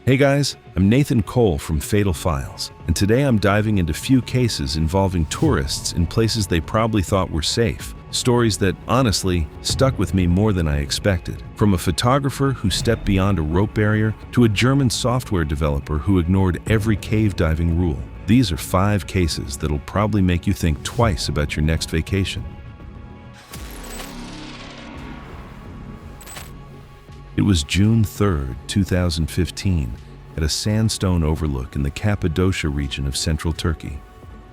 Hey guys, I'm Nathan Cole from Fatal Files, and today I'm diving into few cases involving tourists in places they probably thought were safe. Stories that, honestly, stuck with me more than I expected. From a photographer who stepped beyond a rope barrier to a German software developer who ignored every cave diving rule. These are 5 cases that'll probably make you think twice about your next vacation. It was June 3rd, 2015, at a sandstone overlook in the Cappadocia region of central Turkey.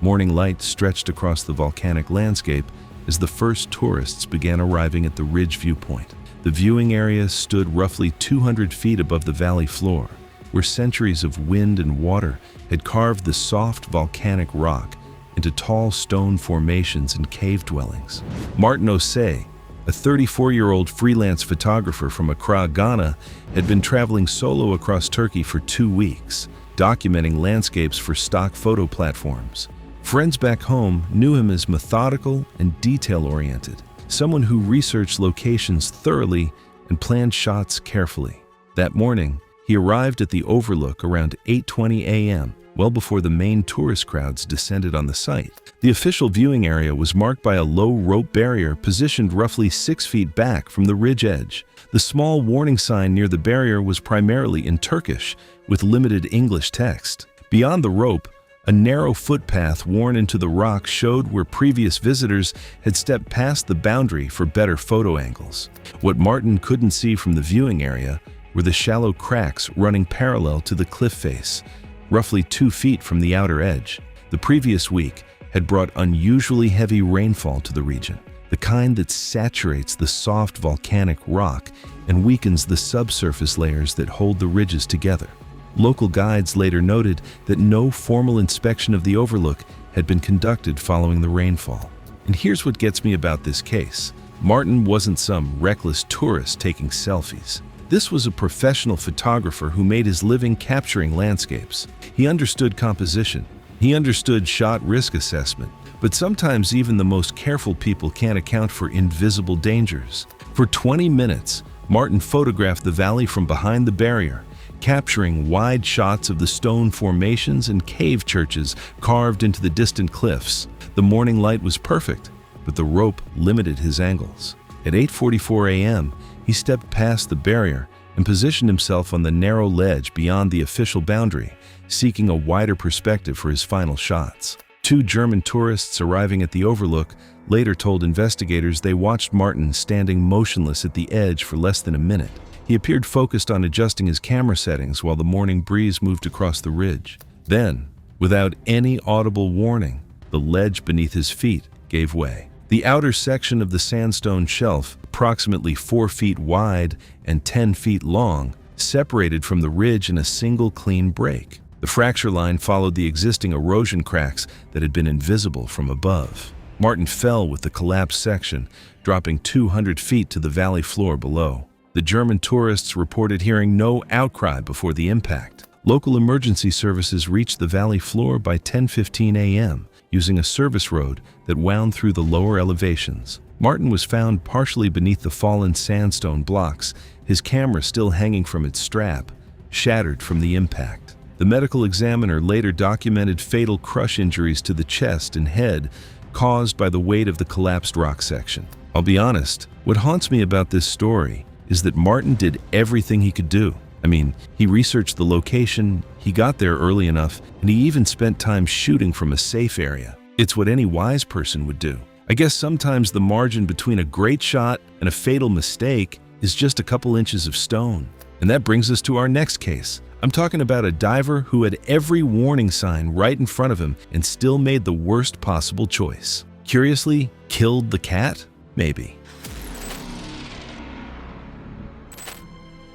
Morning light stretched across the volcanic landscape as the first tourists began arriving at the ridge viewpoint. The viewing area stood roughly 200 feet above the valley floor, where centuries of wind and water had carved the soft volcanic rock into tall stone formations and cave dwellings. Martin Osei, a 34-year-old freelance photographer from Accra, Ghana, had been traveling solo across Turkey for 2 weeks, documenting landscapes for stock photo platforms. Friends back home knew him as methodical and detail-oriented, someone who researched locations thoroughly and planned shots carefully. That morning, he arrived at the overlook around 8:20 a.m., well before the main tourist crowds descended on the site. The official viewing area was marked by a low rope barrier positioned roughly 6 feet back from the ridge edge. The small warning sign near the barrier was primarily in Turkish, with limited English text. Beyond the rope, a narrow footpath worn into the rock showed where previous visitors had stepped past the boundary for better photo angles. What Martin couldn't see from the viewing area were the shallow cracks running parallel to the cliff face, roughly 2 feet from the outer edge. The previous week had brought unusually heavy rainfall to the region, the kind that saturates the soft volcanic rock and weakens the subsurface layers that hold the ridges together. Local guides later noted that no formal inspection of the overlook had been conducted following the rainfall. And here's what gets me about this case. Martin wasn't some reckless tourist taking selfies. This was a professional photographer who made his living capturing landscapes. He understood composition. He understood shot risk assessment. But sometimes even the most careful people can't account for invisible dangers. For 20 minutes, Martin photographed the valley from behind the barrier, capturing wide shots of the stone formations and cave churches carved into the distant cliffs. The morning light was perfect, but the rope limited his angles. At 8:44 a.m., he stepped past the barrier and positioned himself on the narrow ledge beyond the official boundary, seeking a wider perspective for his final shots. 2 German tourists arriving at the overlook later told investigators they watched Martin standing motionless at the edge for less than a minute. He appeared focused on adjusting his camera settings while the morning breeze moved across the ridge. Then, without any audible warning, the ledge beneath his feet gave way. The outer section of the sandstone shelf, approximately 4 feet wide and 10 feet long, separated from the ridge in a single clean break. The fracture line followed the existing erosion cracks that had been invisible from above. Martin fell with the collapsed section, dropping 200 feet to the valley floor below. The German tourists reported hearing no outcry before the impact. Local emergency services reached the valley floor by 10:15 a.m., using a service road that wound through the lower elevations. Martin was found partially beneath the fallen sandstone blocks, his camera still hanging from its strap, shattered from the impact. The medical examiner later documented fatal crush injuries to the chest and head caused by the weight of the collapsed rock section. I'll be honest, what haunts me about this story is that Martin did everything he could do. I mean, he researched the location, he got there early enough, and he even spent time shooting from a safe area. It's what any wise person would do. I guess sometimes the margin between a great shot and a fatal mistake is just a couple inches of stone. And that brings us to our next case. I'm talking about a diver who had every warning sign right in front of him and still made the worst possible choice. Curiously, killed the cat? Maybe.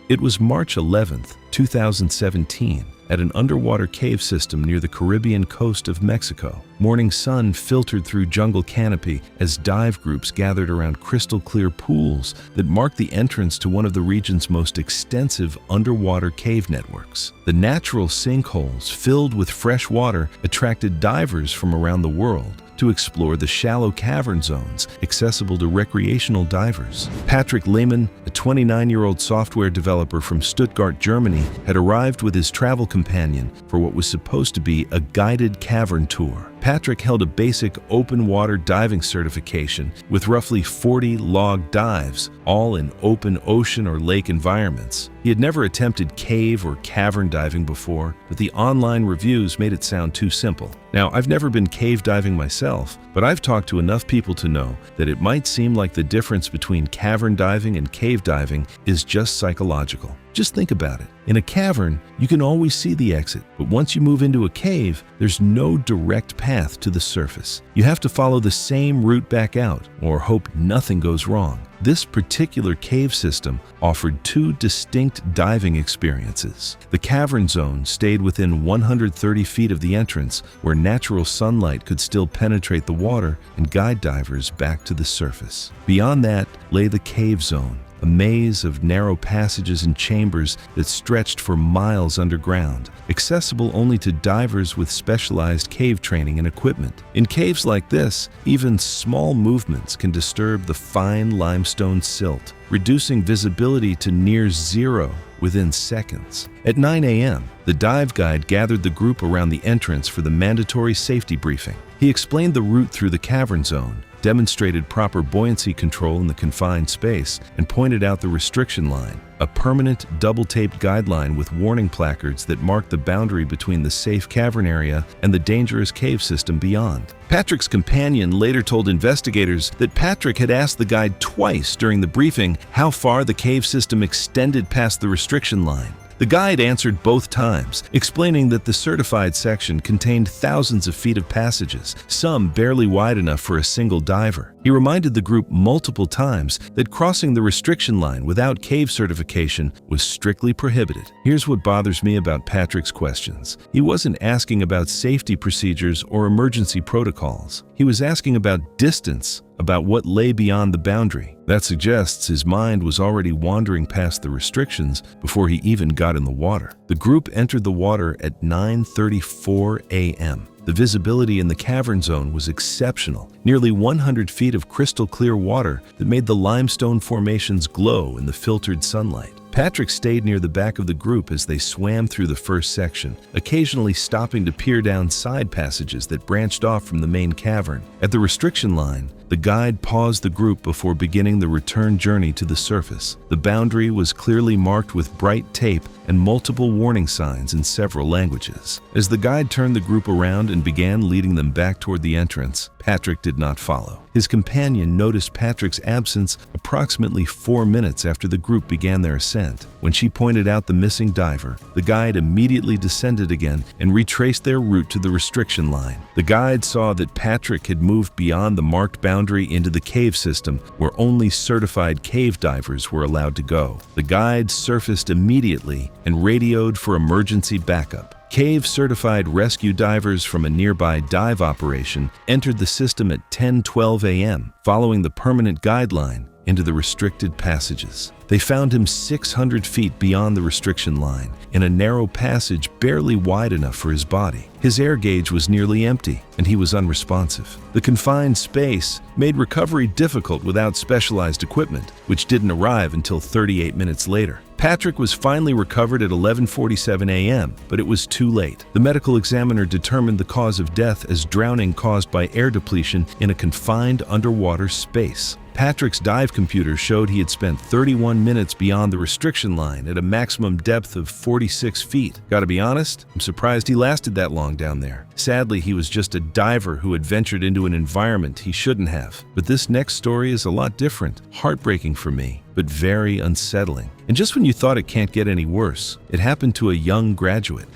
It was March 11th, 2017, at an underwater cave system near the Caribbean coast of Mexico. Morning sun filtered through jungle canopy as dive groups gathered around crystal-clear pools that marked the entrance to one of the region's most extensive underwater cave networks. The natural sinkholes filled with fresh water attracted divers from around the world, to explore the shallow cavern zones accessible to recreational divers. Patrick Lehmann, a 29-year-old software developer from Stuttgart, Germany, had arrived with his travel companion for what was supposed to be a guided cavern tour. Patrick held a basic open-water diving certification with roughly 40 log dives, all in open ocean or lake environments. He had never attempted cave or cavern diving before, but the online reviews made it sound too simple. Now, I've never been cave diving myself, but I've talked to enough people to know that it might seem like the difference between cavern diving and cave diving is just psychological. Just think about it. In a cavern, you can always see the exit, but once you move into a cave, there's no direct path to the surface. You have to follow the same route back out, or hope nothing goes wrong. This particular cave system offered two distinct diving experiences. The cavern zone stayed within 130 feet of the entrance, where natural sunlight could still penetrate the water and guide divers back to the surface. Beyond that lay the cave zone, a maze of narrow passages and chambers that stretched for miles underground, accessible only to divers with specialized cave training and equipment. In caves like this, even small movements can disturb the fine limestone silt, reducing visibility to near zero within seconds. At 9 a.m., the dive guide gathered the group around the entrance for the mandatory safety briefing. He explained the route through the cavern zone, demonstrated proper buoyancy control in the confined space, and pointed out the restriction line, a permanent double-taped guideline with warning placards that marked the boundary between the safe cavern area and the dangerous cave system beyond. Patrick's companion later told investigators that Patrick had asked the guide twice during the briefing how far the cave system extended past the restriction line. The guide answered both times, explaining that the certified section contained thousands of feet of passages, some barely wide enough for a single diver. He reminded the group multiple times that crossing the restriction line without cave certification was strictly prohibited. Here's what bothers me about Patrick's questions. He wasn't asking about safety procedures or emergency protocols. He was asking about distance, about what lay beyond the boundary. That suggests his mind was already wandering past the restrictions before he even got in the water. The group entered the water at 9:34 a.m. The visibility in the cavern zone was exceptional, nearly 100 feet of crystal clear water that made the limestone formations glow in the filtered sunlight. Patrick stayed near the back of the group as they swam through the first section, occasionally stopping to peer down side passages that branched off from the main cavern. At the restriction line, the guide paused the group before beginning the return journey to the surface. The boundary was clearly marked with bright tape and multiple warning signs in several languages. As the guide turned the group around and began leading them back toward the entrance, Patrick did not follow. His companion noticed Patrick's absence approximately 4 minutes after the group began their ascent. When she pointed out the missing diver, the guide immediately descended again and retraced their route to the restriction line. The guide saw that Patrick had moved beyond the marked boundary into the cave system, where only certified cave divers were allowed to go. The guide surfaced immediately and radioed for emergency backup. Cave-certified rescue divers from a nearby dive operation entered the system at 10:12 a.m., following the permanent guideline into the restricted passages. They found him 600 feet beyond the restriction line, in a narrow passage barely wide enough for his body. His air gauge was nearly empty, and he was unresponsive. The confined space made recovery difficult without specialized equipment, which didn't arrive until 38 minutes later. Patrick was finally recovered at 11:47 a.m., but it was too late. The medical examiner determined the cause of death as drowning caused by air depletion in a confined underwater space. Patrick's dive computer showed he had spent 31 minutes beyond the restriction line at a maximum depth of 46 feet. Gotta be honest, I'm surprised he lasted that long down there. Sadly, he was just a diver who had ventured into an environment he shouldn't have. But this next story is a lot different, heartbreaking for me, but very unsettling. And just when you thought it can't get any worse, it happened to a young graduate.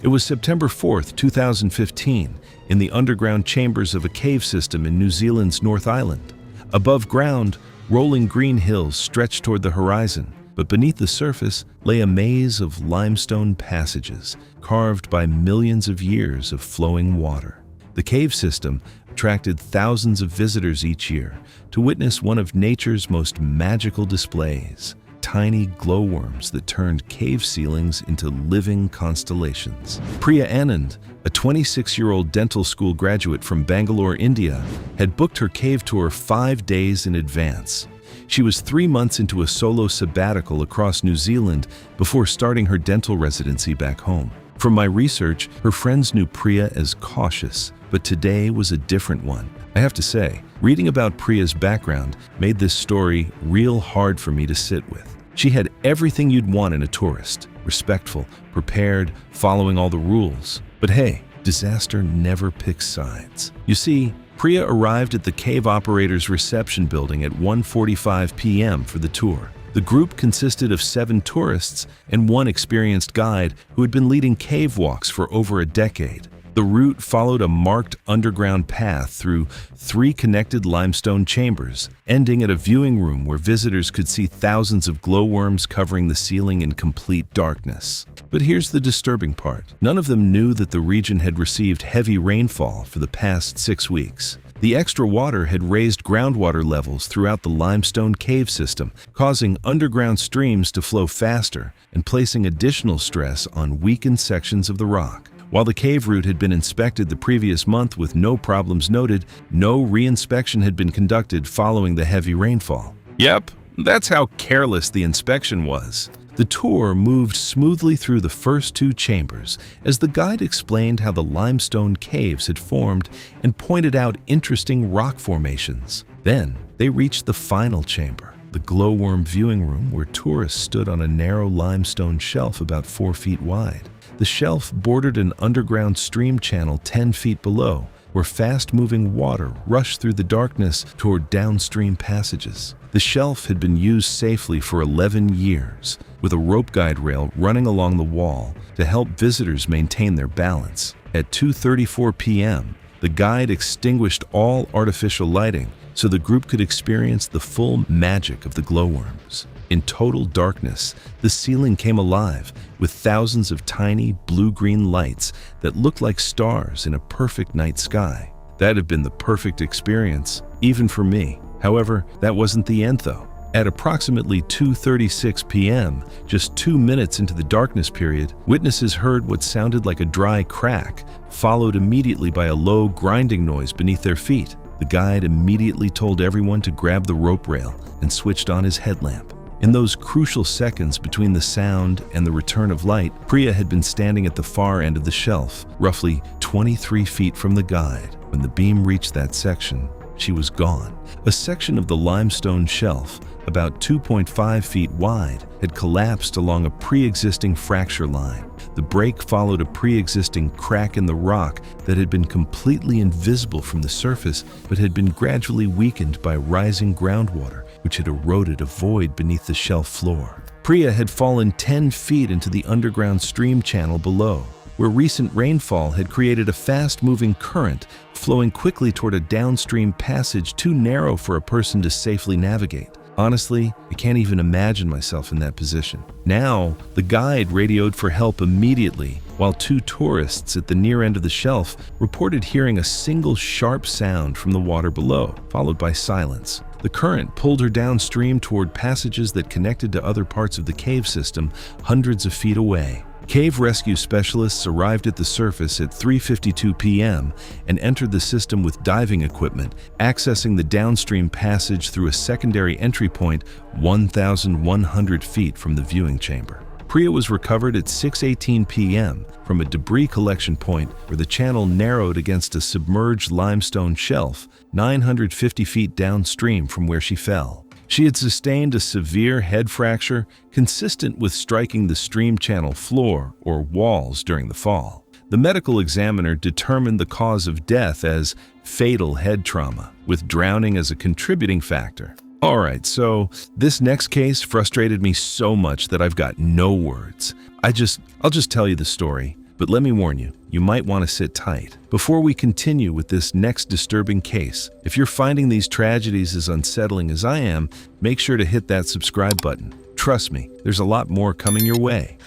It was September 4th, 2015, in the underground chambers of a cave system in New Zealand's North Island. Above ground, rolling green hills stretched toward the horizon, but beneath the surface lay a maze of limestone passages carved by millions of years of flowing water. The cave system attracted thousands of visitors each year to witness one of nature's most magical displays: tiny glowworms that turned cave ceilings into living constellations. Priya Anand, a 26-year-old dental school graduate from Bangalore, India, had booked her cave tour 5 days in advance. She was 3 months into a solo sabbatical across New Zealand before starting her dental residency back home. From my research, her friends knew Priya as cautious, but today was a different one. I have to say, reading about Priya's background made this story real hard for me to sit with. She had everything you'd want in a tourist: respectful, prepared, following all the rules. But hey, disaster never picks sides. You see, Priya arrived at the cave operator's reception building at 1:45 p.m. for the tour. The group consisted of 7 tourists and 1 experienced guide who had been leading cave walks for over a decade. The route followed a marked underground path through 3 connected limestone chambers, ending at a viewing room where visitors could see thousands of glowworms covering the ceiling in complete darkness. But here's the disturbing part. None of them knew that the region had received heavy rainfall for the past 6 weeks. The extra water had raised groundwater levels throughout the limestone cave system, causing underground streams to flow faster and placing additional stress on weakened sections of the rock. While the cave route had been inspected the previous month with no problems noted, no re-inspection had been conducted following the heavy rainfall. Yep, that's how careless the inspection was. The tour moved smoothly through the first 2 chambers as the guide explained how the limestone caves had formed and pointed out interesting rock formations. Then they reached the final chamber, the glowworm viewing room, where tourists stood on a narrow limestone shelf about 4 feet wide. The shelf bordered an underground stream channel 10 feet below, where fast-moving water rushed through the darkness toward downstream passages. The shelf had been used safely for 11 years, with a rope guide rail running along the wall to help visitors maintain their balance. At 2:34 p.m., the guide extinguished all artificial lighting so the group could experience the full magic of the glowworms. In total darkness, the ceiling came alive with thousands of tiny blue-green lights that looked like stars in a perfect night sky. That had been the perfect experience, even for me. However, that wasn't the end though. At approximately 2:36 p.m., just 2 minutes into the darkness period, witnesses heard what sounded like a dry crack, followed immediately by a low grinding noise beneath their feet. The guide immediately told everyone to grab the rope rail and switched on his headlamp. In those crucial seconds between the sound and the return of light, Priya had been standing at the far end of the shelf, roughly 23 feet from the guide. When the beam reached that section, she was gone. A section of the limestone shelf, about 2.5 feet wide, had collapsed along a pre-existing fracture line. The break followed a pre-existing crack in the rock that had been completely invisible from the surface, but had been gradually weakened by rising groundwater, which had eroded a void beneath the shelf floor. Priya had fallen 10 feet into the underground stream channel below, where recent rainfall had created a fast-moving current flowing quickly toward a downstream passage too narrow for a person to safely navigate. Honestly, I can't even imagine myself in that position. Now, the guide radioed for help immediately, while 2 tourists at the near end of the shelf reported hearing a single sharp sound from the water below, followed by silence. The current pulled her downstream toward passages that connected to other parts of the cave system hundreds of feet away. Cave rescue specialists arrived at the surface at 3:52 p.m. and entered the system with diving equipment, accessing the downstream passage through a secondary entry point 1,100 feet from the viewing chamber. Priya was recovered at 6:18 p.m. from a debris collection point where the channel narrowed against a submerged limestone shelf 950 feet downstream from where she fell. She had sustained a severe head fracture consistent with striking the stream channel floor or walls during the fall. The medical examiner determined the cause of death as fatal head trauma, with drowning as a contributing factor. Alright, so this next case frustrated me so much that I've got no words. I'll just tell you the story, but let me warn you, you might want to sit tight. Before we continue with this next disturbing case, if you're finding these tragedies as unsettling as I am, make sure to hit that subscribe button. Trust me, there's a lot more coming your way.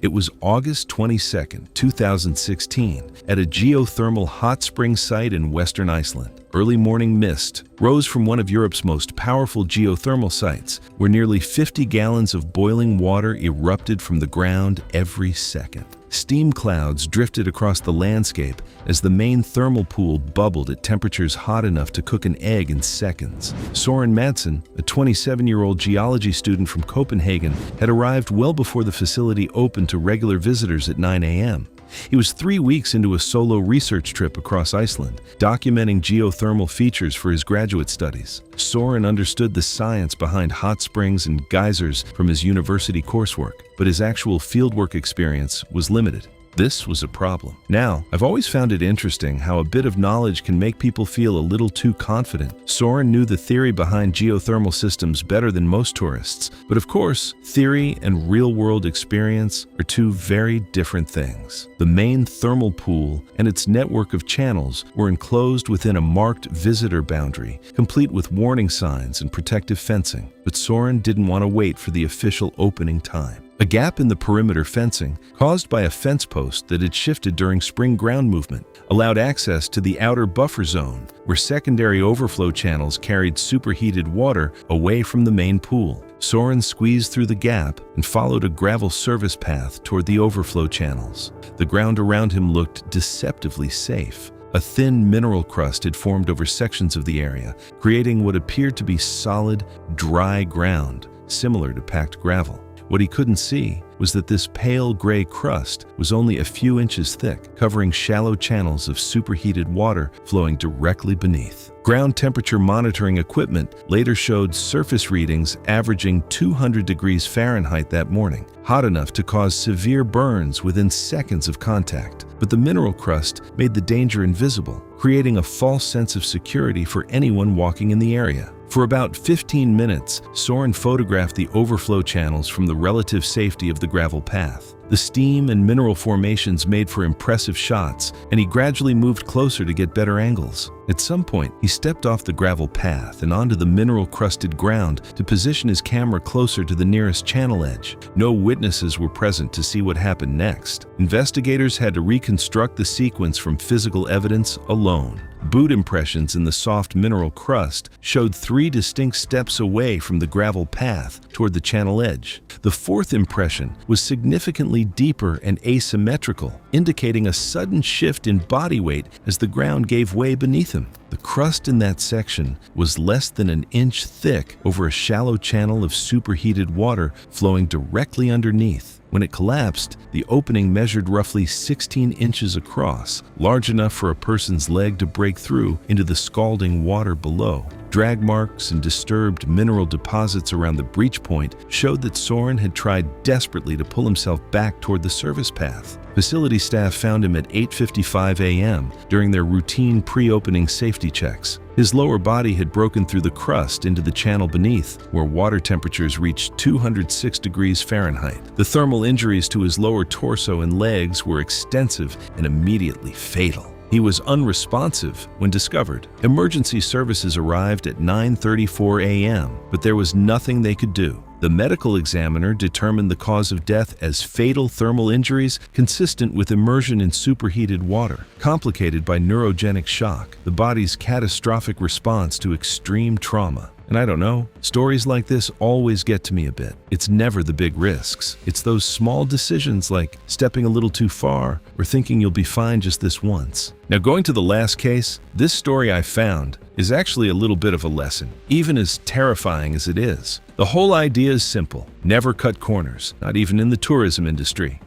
It was August 22, 2016, at a geothermal hot spring site in western Iceland. early morning mist rose from one of Europe's most powerful geothermal sites, where nearly 50 gallons of boiling water erupted from the ground every second. Steam clouds drifted across the landscape as the main thermal pool bubbled at temperatures hot enough to cook an egg in seconds. Saurin Madsen, a 27-year-old geology student from Copenhagen, had arrived well before the facility opened to regular visitors at 9 a.m. He was 3 weeks into a solo research trip across Iceland, documenting geothermal features for his graduate studies. Saurin understood the science behind hot springs and geysers from his university coursework, but his actual fieldwork experience was limited. This was a problem. Now, I've always found it interesting how a bit of knowledge can make people feel a little too confident. Saurin knew the theory behind geothermal systems better than most tourists, but of course, theory and real-world experience are two very different things. The main thermal pool and its network of channels were enclosed within a marked visitor boundary, complete with warning signs and protective fencing, but Saurin didn't want to wait for the official opening time. A gap in the perimeter fencing, caused by a fence post that had shifted during spring ground movement, allowed access to the outer buffer zone, where secondary overflow channels carried superheated water away from the main pool. Saurin squeezed through the gap and followed a gravel service path toward the overflow channels. The ground around him looked deceptively safe. A thin mineral crust had formed over sections of the area, creating what appeared to be solid, dry ground, similar to packed gravel. What he couldn't see was that this pale gray crust was only a few inches thick, covering shallow channels of superheated water flowing directly beneath. Ground temperature monitoring equipment later showed surface readings averaging 200 degrees Fahrenheit that morning, hot enough to cause severe burns within seconds of contact. But the mineral crust made the danger invisible, creating a false sense of security for anyone walking in the area. For about 15 minutes, Saurin photographed the overflow channels from the relative safety of the gravel path. The steam and mineral formations made for impressive shots, and he gradually moved closer to get better angles. At some point, he stepped off the gravel path and onto the mineral-crusted ground to position his camera closer to the nearest channel edge. No witnesses were present to see what happened next. Investigators had to reconstruct the sequence from physical evidence alone. Boot impressions in the soft mineral crust showed 3 distinct steps away from the gravel path toward the channel edge. The fourth impression was significantly deeper and asymmetrical, indicating a sudden shift in body weight as the ground gave way beneath him. The crust in that section was less than an inch thick over a shallow channel of superheated water flowing directly underneath. When it collapsed, the opening measured roughly 16 inches across, large enough for a person's leg to break through into the scalding water below. Drag marks and disturbed mineral deposits around the breach point showed that Saurin had tried desperately to pull himself back toward the service path. Facility staff found him at 8:55 a.m. during their routine pre-opening safety checks. His lower body had broken through the crust into the channel beneath, where water temperatures reached 206 degrees Fahrenheit. The thermal injuries to his lower torso and legs were extensive and immediately fatal. He was unresponsive when discovered. Emergency services arrived at 9:34 a.m., but there was nothing they could do. The medical examiner determined the cause of death as fatal thermal injuries consistent with immersion in superheated water, complicated by neurogenic shock, the body's catastrophic response to extreme trauma. And I don't know, stories like this always get to me a bit. It's never the big risks. It's those small decisions like stepping a little too far or thinking you'll be fine just this once. Now, going to the last case, this story I found is actually a little bit of a lesson, even as terrifying as it is. The whole idea is simple. Never cut corners, not even in the tourism industry.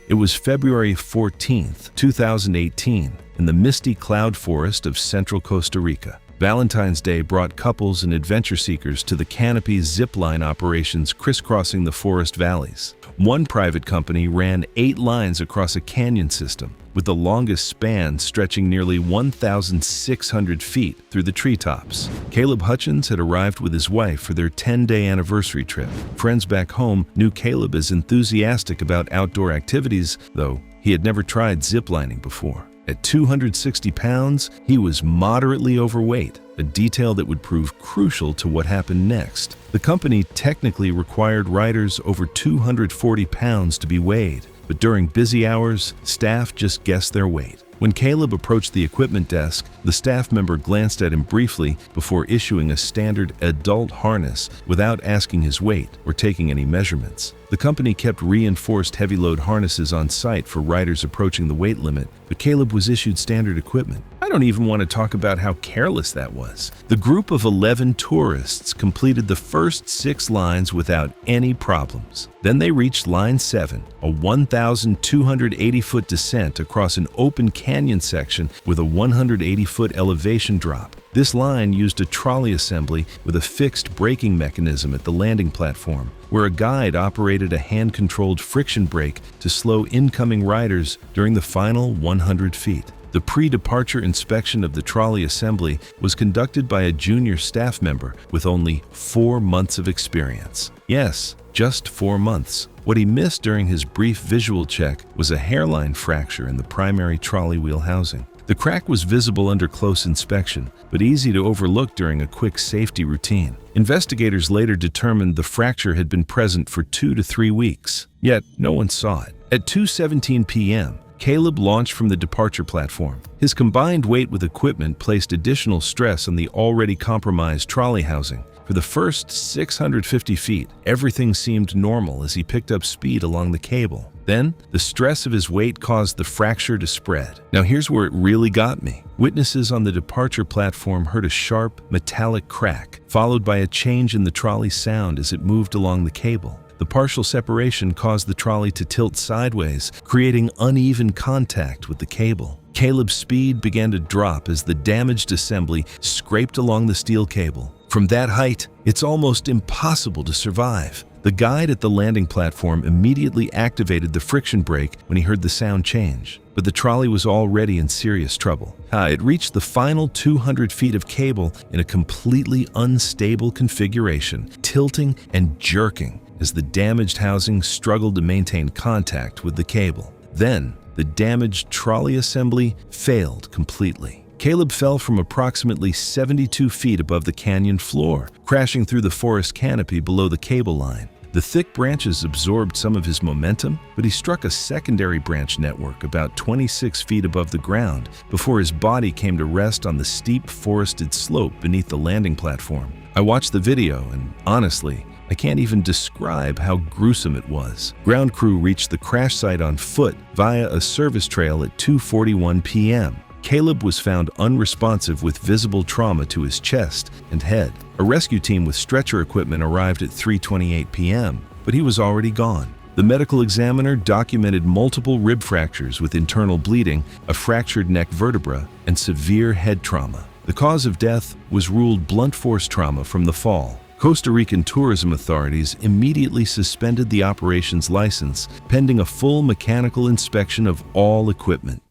It was February 14th, 2018, in the misty cloud forest of central Costa Rica. Valentine's Day brought couples and adventure seekers to the canopy zipline operations crisscrossing the forest valleys. One private company ran 8 lines across a canyon system, with the longest span stretching nearly 1,600 feet through the treetops. Caleb Hutchkins had arrived with his wife for their 10-day anniversary trip. Friends back home knew Caleb as enthusiastic about outdoor activities, though he had never tried ziplining before. At 260 pounds, he was moderately overweight, a detail that would prove crucial to what happened next. The company technically required riders over 240 pounds to be weighed, but during busy hours, staff just guessed their weight. When Caleb approached the equipment desk, the staff member glanced at him briefly before issuing a standard adult harness without asking his weight or taking any measurements. The company kept reinforced heavy-load harnesses on site for riders approaching the weight limit, but Caleb was issued standard equipment. I don't even want to talk about how careless that was. The group of 11 tourists completed the first 6 lines without any problems. Then they reached line 7, a 1,280-foot descent across an open canyon section with a 180-foot elevation drop. This line used a trolley assembly with a fixed braking mechanism at the landing platform, where a guide operated a hand-controlled friction brake to slow incoming riders during the final 100 feet. The pre-departure inspection of the trolley assembly was conducted by a junior staff member with only 4 months of experience. Yes, just 4 months. What he missed during his brief visual check was a hairline fracture in the primary trolley wheel housing. The crack was visible under close inspection, but easy to overlook during a quick safety routine. Investigators later determined the fracture had been present for 2 to 3 weeks, yet no one saw it. At 2:17 p.m., Caleb launched from the departure platform. His combined weight with equipment placed additional stress on the already compromised trolley housing. For the first 650 feet, everything seemed normal as he picked up speed along the cable. Then, the stress of his weight caused the fracture to spread. Now here's where it really got me. Witnesses on the departure platform heard a sharp, metallic crack, followed by a change in the trolley's sound as it moved along the cable. The partial separation caused the trolley to tilt sideways, creating uneven contact with the cable. Caleb's speed began to drop as the damaged assembly scraped along the steel cable. From that height, it's almost impossible to survive. The guide at the landing platform immediately activated the friction brake when he heard the sound change, but the trolley was already in serious trouble. It reached the final 200 feet of cable in a completely unstable configuration, tilting and jerking as the damaged housing struggled to maintain contact with the cable. Then, the damaged trolley assembly failed completely. Caleb fell from approximately 72 feet above the canyon floor, crashing through the forest canopy below the cable line. The thick branches absorbed some of his momentum, but he struck a secondary branch network about 26 feet above the ground before his body came to rest on the steep forested slope beneath the landing platform. I watched the video and, honestly, I can't even describe how gruesome it was. Ground crew reached the crash site on foot via a service trail at 2:41 p.m. Caleb was found unresponsive with visible trauma to his chest and head. A rescue team with stretcher equipment arrived at 3:28 p.m., but he was already gone. The medical examiner documented multiple rib fractures with internal bleeding, a fractured neck vertebra, and severe head trauma. The cause of death was ruled blunt force trauma from the fall. Costa Rican tourism authorities immediately suspended the operation's license, pending a full mechanical inspection of all equipment.